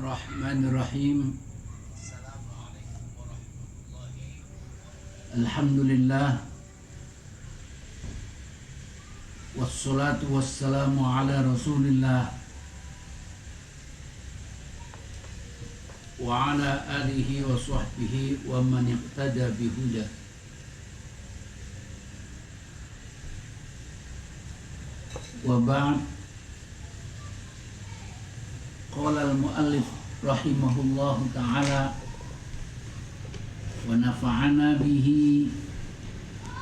Bismillahirrahmanirrahim. Alhamdulillah. Wassalatu wassalamu ala Rasulillah wa ala alihi wa sahbihi wa man iqtada bihuda. Wa ba'd. Qala al-muallif rahimahullahu ta'ala wa nafa'ana bihi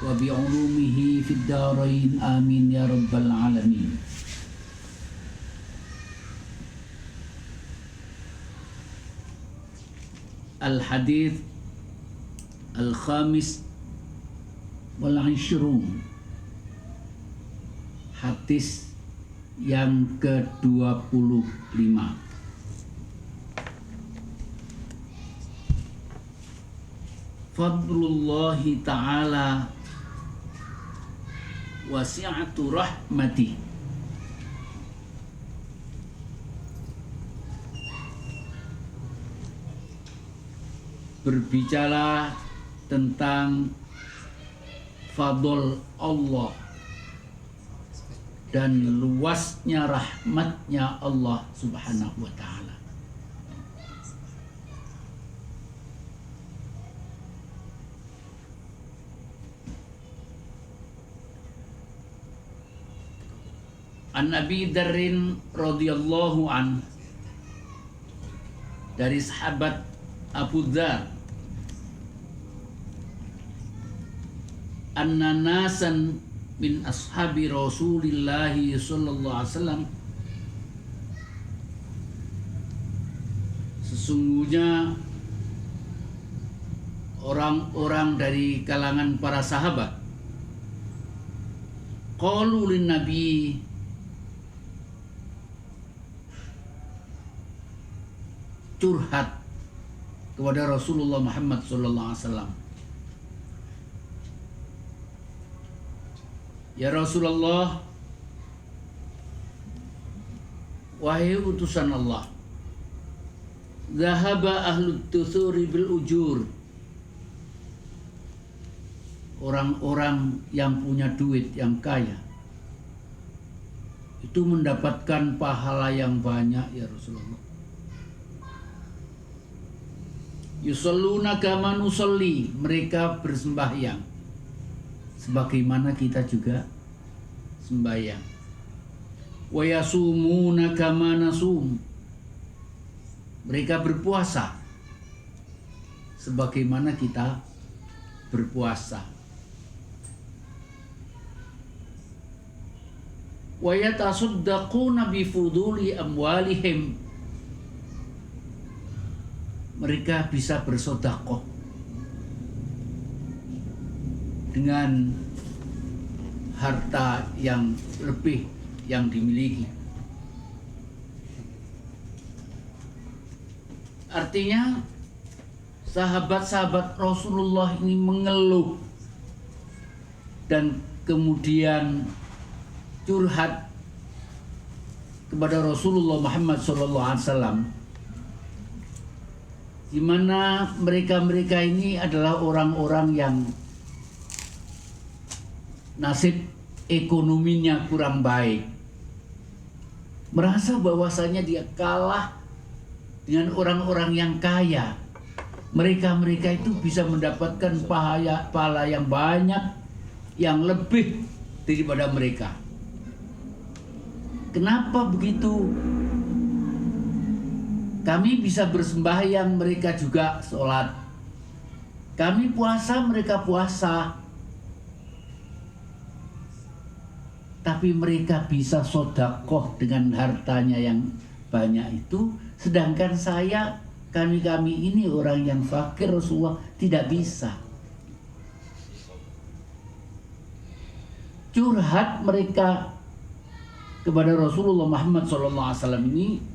wa bi'ulumihi fid darain amin ya rabbal alamin. Al-hadith al-khamis wal 'ishrun, hadis yang ke-25. Fadlullahi ta'ala wasi'atu rahmatih. Berbicara tentang fadl Allah dan luasnya rahmatnya Allah subhanahu wa ta'ala. An Abi Dzarrin radhiyallahu an, dari sahabat Abu Dzar, anna nasan min ashabi Rasulillah sallallahu alaihi wasallam, sesungguhnya orang-orang dari kalangan para sahabat, qalu lin nabi, curhat kepada Rasulullah Muhammad sallallahu alaihi wasallam, ya Rasulullah, wahai utusan Allah, zahaba ahlut tuthuri bil ujur, orang-orang yang punya duit, yang kaya, itu mendapatkan pahala yang banyak ya Rasulullah. Yusalluna kama nusalli, mereka bersembahyang sebagaimana kita juga sembahyang. Wa yasumuna kama nasum, mereka berpuasa sebagaimana kita berpuasa. Wa yatasaddaquna bi fuduli amwalihim, mereka bisa bersedekah dengan harta yang lebih yang dimiliki. Artinya sahabat-sahabat Rasulullah ini mengeluh dan kemudian curhat kepada Rasulullah Muhammad SAW, di mana mereka ini adalah orang-orang yang nasib ekonominya kurang baik, merasa bahwasanya dia kalah dengan orang-orang yang kaya. Mereka itu bisa mendapatkan pahala yang banyak, yang lebih daripada mereka. Kenapa begitu? Kami bisa bersembahyang, mereka juga sholat. Kami puasa, mereka puasa. Tapi mereka bisa sedekah dengan hartanya yang banyak itu. Sedangkan kami ini orang yang fakir, Rasulullah tidak bisa. Curhat mereka kepada Rasulullah Muhammad SAW ini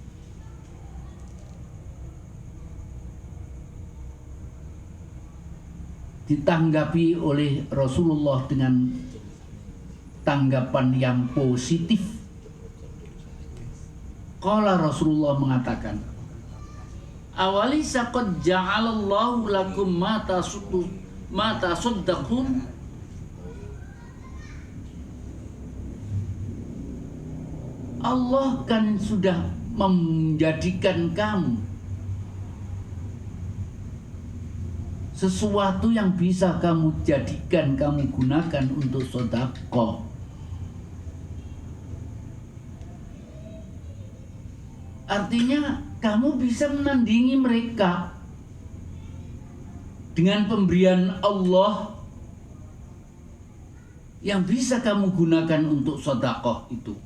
ditanggapi oleh Rasulullah dengan tanggapan yang positif. Qala Rasulullah mengatakan, Awalisa qad ja'alallahu lakum ma tasaddaqun. Allah kan sudah menjadikan kamu sesuatu yang bisa kamu jadikan, kamu gunakan untuk sedekah. Artinya kamu bisa menandingi mereka dengan pemberian Allah yang bisa kamu gunakan untuk sedekah itu.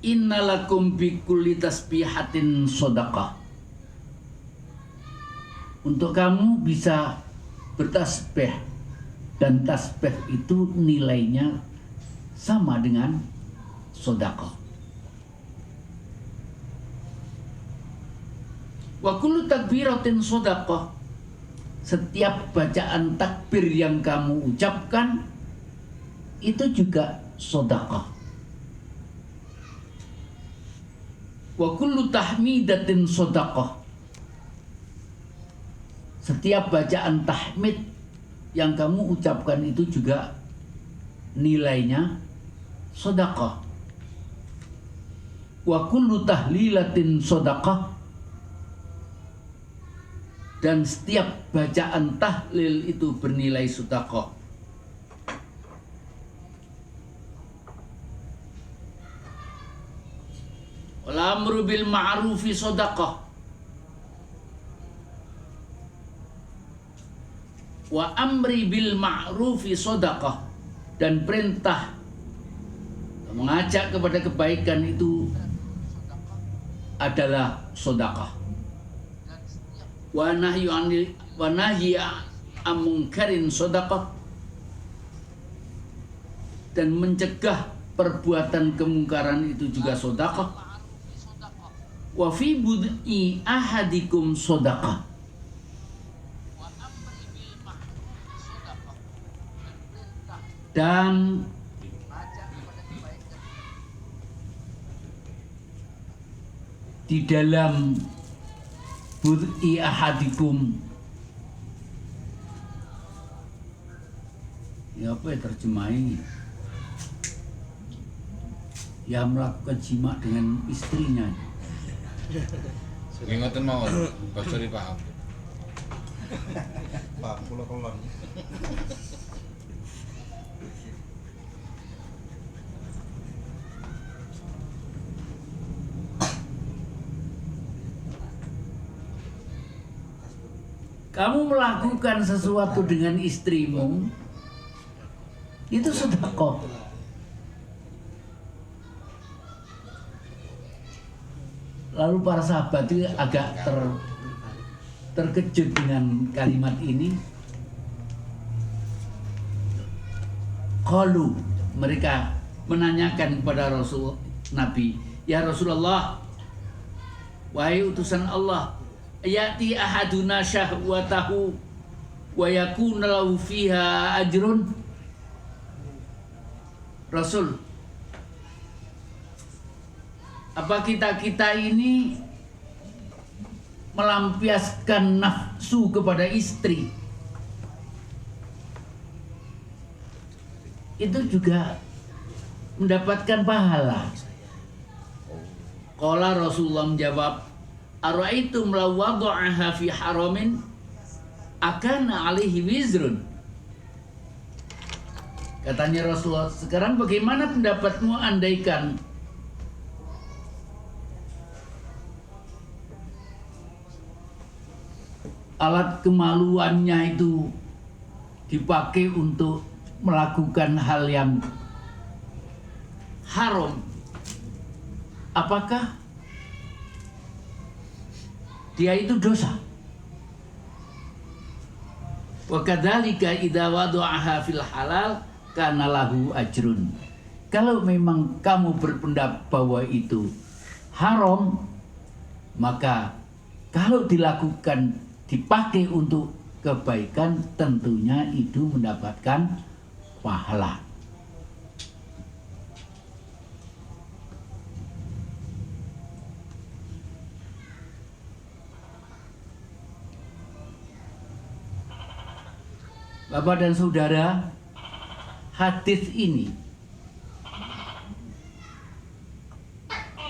Innalakum bikulli tasbihatin sedekah. Untuk kamu bisa bertasbih, dan tasbih itu nilainya sama dengan sedekah. Wa kullu takbiratin sedekah. Setiap bacaan takbir yang kamu ucapkan itu juga sedekah. Wa kullu tahmidatin sedekah. Setiap bacaan tahmid yang kamu ucapkan itu juga nilainya sedekah. Wa kullu tahlilatin sedekah. Dan setiap bacaan tahlil itu bernilai sedekah. Wal amru bil ma'rufi sedekah. Wa amri bil ma'rufi sedekah. Dan perintah mengajak kepada kebaikan itu adalah sedekah. Wa nahyi an munkarin sedekah. Dan mencegah perbuatan kemungkaran itu juga sedekah. Wa fi bud'i ahadikum sedekah. Dan di dalam bud'i ahadikum, ya apa ya terjemahin? Ya melakukan jima dengan istrinya. Ingatkan mau, bahasa dipaham. Pak, pulau kolon. Kamu melakukan sesuatu dengan istrimu, itu sedekah. Lalu para sahabat itu agak terkejut dengan kalimat ini. Qalu, mereka menanyakan kepada Rasul Nabi, ya Rasulullah, wahai utusan Allah, ya'ti ahaduna syahwatahu wa yakuna lahu fiha ajrun. Rasul, apa kita ini melampiaskan nafsu kepada istri, itu juga mendapatkan pahala? Qala Rasulullah menjawab, ara'aitum law wada'aha fi haramin akana alaihi wizrun. Katanya Rasulullah, sekarang bagaimana pendapatmu andaikan alat kemaluannya itu dipakai untuk melakukan hal yang haram? Apakah dia itu dosa? Wa kadzalika idza wada'aha fil halal kana lahu ajrun. Kalau memang kamu berpendapat bahwa itu haram, maka kalau dilakukan, dipakai untuk kebaikan, tentunya itu mendapatkan pahala. Bapak dan saudara, hadis ini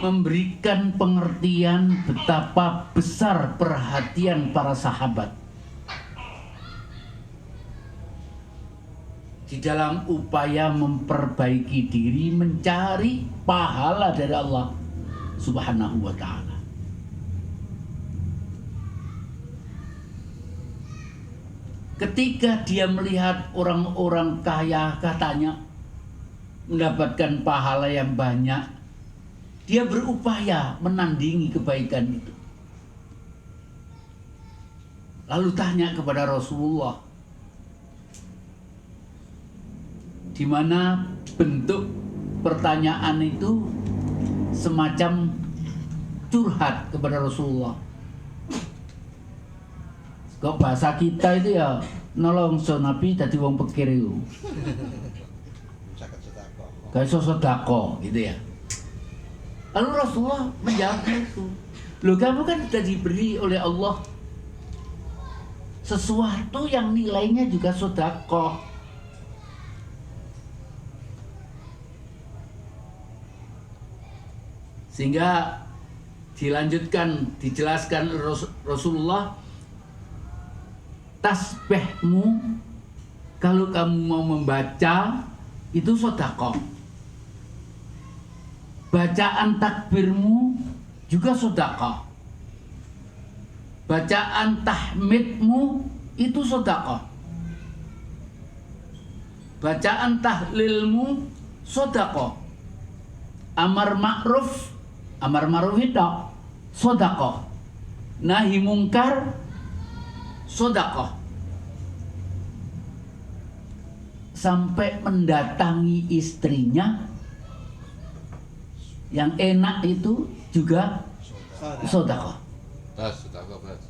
memberikan pengertian betapa besar perhatian para sahabat di dalam upaya memperbaiki diri, mencari pahala dari Allah Subhanahu wa ta'ala. Ketika dia melihat orang-orang kaya katanya mendapatkan pahala yang banyak, dia berupaya menandingi kebaikan itu. Lalu tanya kepada Rasulullah, di mana bentuk pertanyaan itu semacam curhat kepada Rasulullah. Kok bahasa kita itu ya nolong so Nabi dadi wong pikir itu. Kayak sosodako gitu ya. Lalu Rasulullah menjawab itu. Loh, kamu kan sudah diberi oleh Allah sesuatu yang nilainya juga sedekah. Sehingga dijelaskan Rasulullah, tasbihmu kalau kamu mau membaca itu sedekah. Bacaan takbirmu juga sedekah. Bacaan tahmidmu itu sedekah. Bacaan tahlilmu sedekah. Amar ma'ruf itu sedekah. Nahi mungkar sedekah. Sampai mendatangi istrinya yang enak itu juga sedekah. Sedekah, Mas.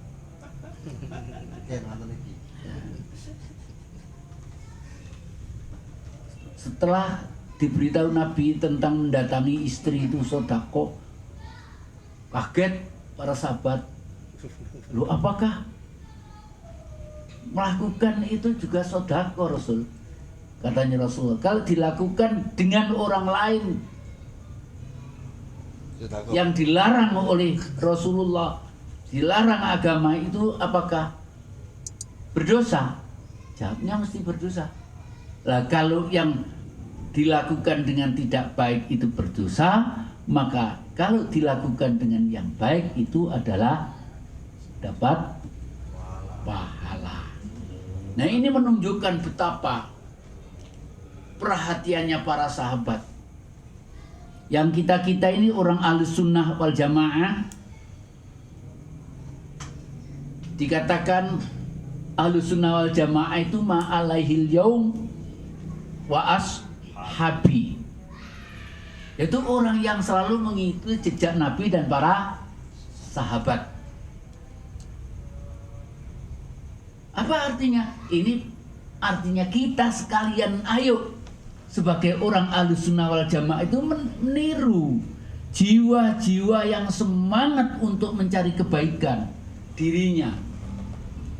Setelah diberitahu Nabi tentang mendatangi istri itu sedekah, kaget para sahabat. Loh, apakah melakukan itu juga sedekah, Rasul? Katanya Rasulullah, kalau dilakukan dengan orang lain yang dilarang oleh Rasulullah, dilarang agama itu, apakah berdosa? Jawabnya mesti berdosa. Lah, kalau yang dilakukan dengan tidak baik itu berdosa, maka kalau dilakukan dengan yang baik itu adalah dapat pahala. Nah, ini menunjukkan betapa perhatiannya para sahabat. Yang kita ini orang Ahlus Sunnah wal Jamaah, dikatakan Ahlus Sunnah wal Jamaah itu ma'alaihil yaum wa ashabi, yaitu orang yang selalu mengikuti jejak Nabi dan para sahabat. Apa artinya? Ini artinya kita sekalian ayo sebagai orang Ahlus Sunnah wal Jamaah itu meniru jiwa-jiwa yang semangat untuk mencari kebaikan dirinya,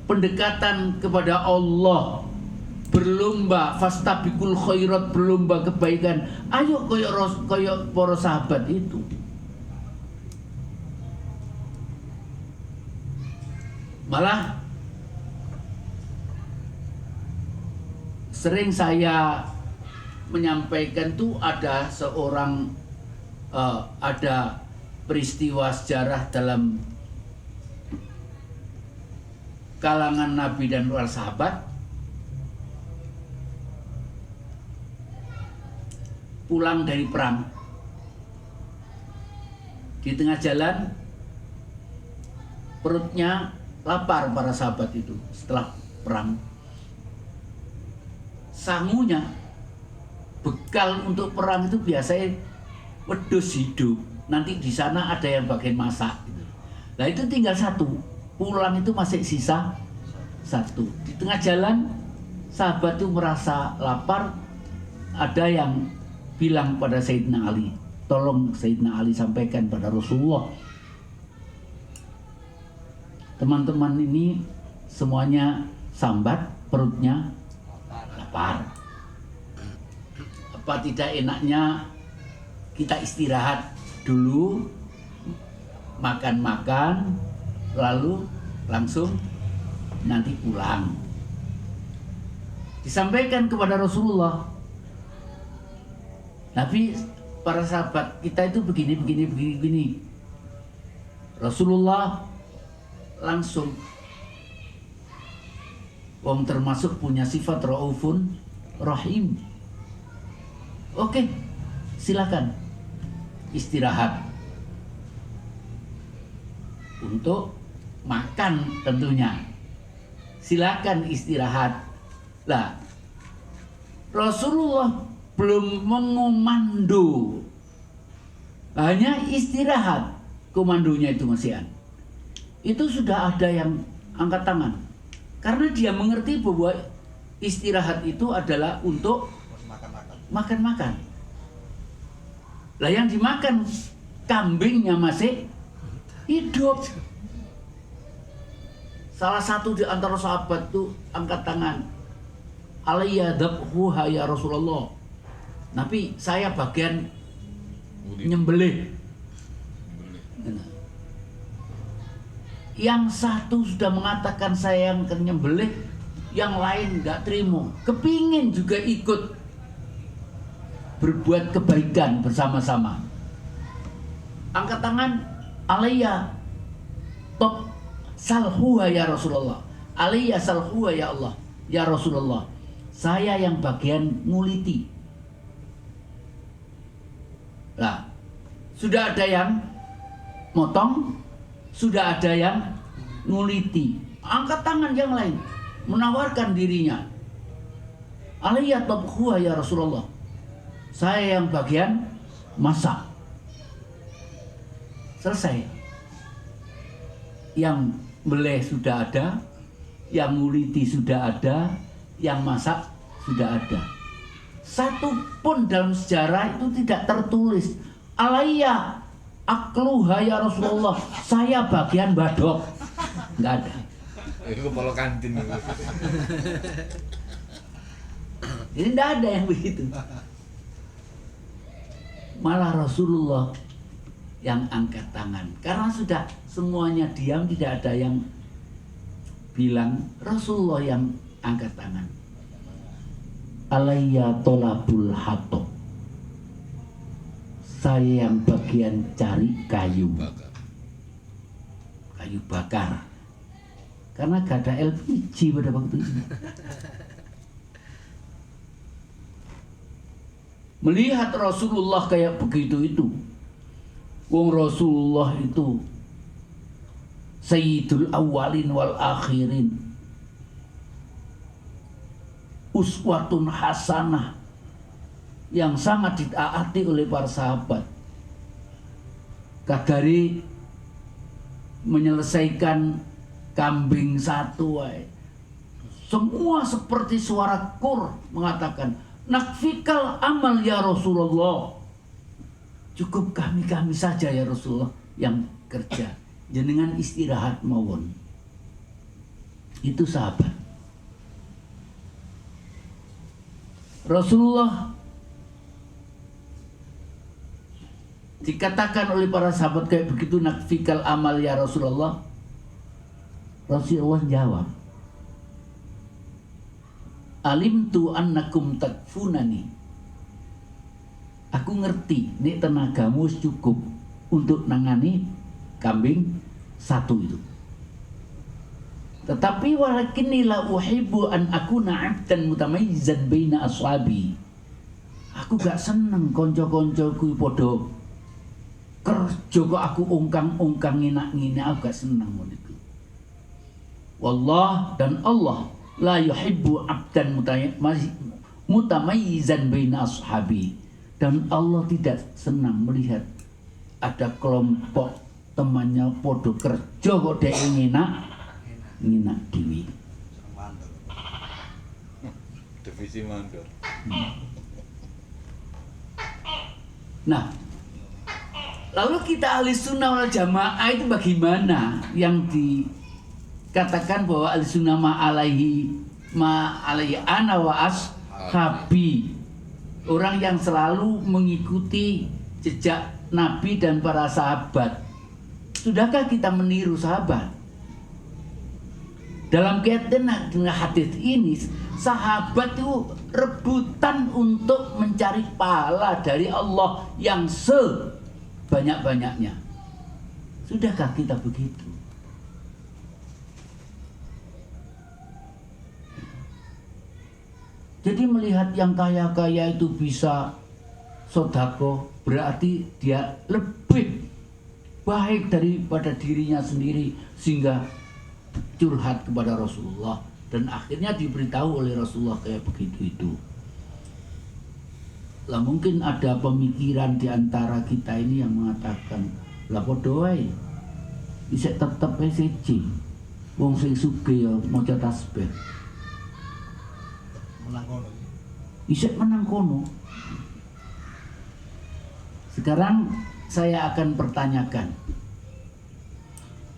pendekatan kepada Allah, berlomba fastabiqul khairat, berlomba kebaikan. Ayo koyok para sahabat itu. Malah sering saya menyampaikan tuh ada seorang ada peristiwa sejarah dalam kalangan Nabi dan para sahabat. Pulang dari perang, di tengah jalan perutnya lapar para sahabat itu setelah perang. Sangunya, bekal untuk perang itu biasanya wedhus hidup. Nanti di sana ada yang bagian masak. Nah, itu tinggal satu. Pulang itu masih sisa satu. Di tengah jalan, sahabat itu merasa lapar. Ada yang bilang pada Sayyidina Ali, tolong Sayyidina Ali sampaikan pada Rasulullah, teman-teman ini semuanya sambat perutnya, lapar. Apa tidak enaknya kita istirahat dulu, makan-makan, lalu langsung nanti pulang. Disampaikan kepada Rasulullah. Tapi para sahabat kita itu begini. Rasulullah langsung, wong termasuk punya sifat raufun rahim. Oke, silakan istirahat untuk makan tentunya. Silakan istirahat. Lah, Rasulullah belum mengomando, hanya istirahat. Komandonya itu masih ada. Itu sudah ada yang angkat tangan, karena dia mengerti bahwa istirahat itu adalah untuk makan-makan. Lah yang dimakan kambingnya masih hidup. Salah satu di antara sahabat tuh angkat tangan, alayya dabhuha ya Rasulullah. Tapi saya bagian nyembelih. Yang satu sudah mengatakan saya yang nyembelih, yang lain nggak terima, kepingin juga ikut berbuat kebaikan bersama-sama. Angkat tangan, alayya top salhuha ya Rasulullah, alayya salhuha ya Allah, ya Rasulullah, saya yang bagian nguliti. Nah, sudah ada yang motong, sudah ada yang nguliti. Angkat tangan yang lain, menawarkan dirinya, alayya tabkhuha ya Rasulullah, saya yang bagian masak. Selesai. Yang beleh sudah ada, yang nguliti sudah ada, yang masak sudah ada. Satu pun dalam sejarah itu tidak tertulis alayya akluha ya Rasulullah, saya bagian badok. Enggak ada. Itu kepala kantin. Ini enggak ada yang begitu. Malah Rasulullah yang angkat tangan, karena sudah semuanya diam, tidak ada yang bilang. Rasulullah yang angkat tangan, alayya tolabul hatab, saya yang bagian cari kayu bakar, karena gak ada LPG pada waktu itu. Melihat Rasulullah kayak begitu itu, wong Rasulullah itu sayyidul awwalin wal akhirin, uswatun hasanah, yang sangat ditaati oleh para sahabat. Kadari menyelesaikan kambing satu, semua seperti suara kur mengatakan, nakfikal amal ya Rasulullah, cukup kami saja ya Rasulullah yang kerja, jenengan istirahat mawon. Itu sahabat Rasulullah. Dikatakan oleh para sahabat kayak begitu, nakfikal amal ya Rasulullah. Rasulullah jawab, alimtu annakum takfunani, aku ngerti nih tenagamu cukup untuk nangani kambing satu itu. Tetapi walakinni la uhibbu an akuna 'abdan mutamayyizan baina ashabi, aku gak seneng konco-koncoku padha kerja kok aku ungkang-ungkang ngene, aku gak seneng ngono iku. Wallah, dan Allah la yuhibbu 'abdan mutamayyizan baina ashabi, dan Allah tidak senang melihat ada kelompok temannya podo kerja kok dhek ngenak dhewe. Divisi mandor. Nah, lalu kita ahli sunnah wal jamaah itu bagaimana? Yang dikatakan bahwa ahli sunnah ma alaihi ana wa Sahabi, orang yang selalu mengikuti jejak Nabi dan para sahabat. Sudahkah kita meniru sahabat? Dalam kaitan dengan hadis ini, sahabat itu rebutan untuk mencari pahala dari Allah yang sebanyak-banyaknya. Sudahkah kita begitu? Jadi melihat yang kaya-kaya itu bisa sodako, berarti dia lebih baik daripada dirinya sendiri, sehingga curhat kepada Rasulullah dan akhirnya diberitahu oleh Rasulullah kayak begitu itu. Lah mungkin ada pemikiran di antara kita ini yang mengatakan, lah podo wae bisa tetep SC. Wong sing sugih ya maca tasbih. Menang kono. Isek menang kono. Sekarang saya akan pertanyakan,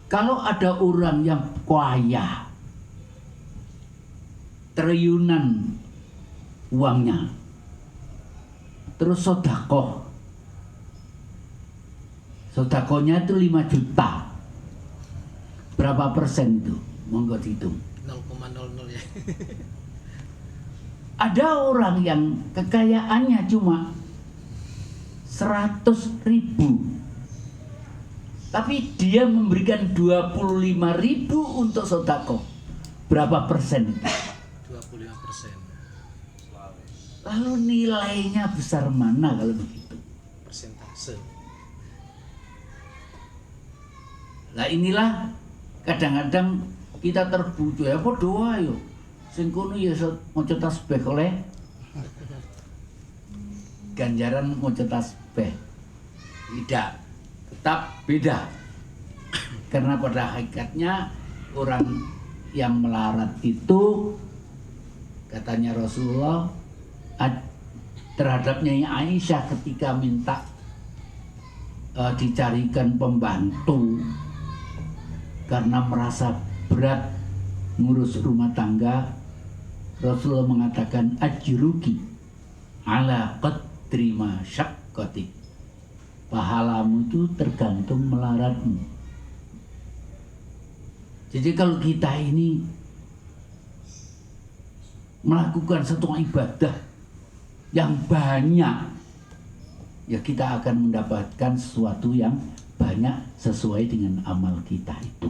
kalau ada orang yang kaya, triliunan uangnya, terus sodakohnya itu 5 juta, berapa persen itu? Monggo dihitung. 0,00 ya. Ada orang yang kekayaannya cuma 100.000, tapi dia memberikan 25.000 untuk sodako. Berapa persen itu? 25%. Lalu nilainya besar mana kalau begitu? Persentase. Nah inilah kadang-kadang kita terbujuk, ya apa doa yo. Sing kono ya maca tasbih oleh ganjaran maca tasbih. Tidak, tetap beda. Karena pada hakikatnya orang yang melarat itu, katanya Rasulullah terhadap Nyai Aisyah ketika minta dicarikan pembantu karena merasa berat ngurus rumah tangga, Rasulullah mengatakan ajruki ala qadri ma syaqqatik. Pahalamu itu tergantung melaratmu. Jadi kalau kita ini melakukan satu ibadah yang banyak, ya kita akan mendapatkan sesuatu yang banyak sesuai dengan amal kita itu.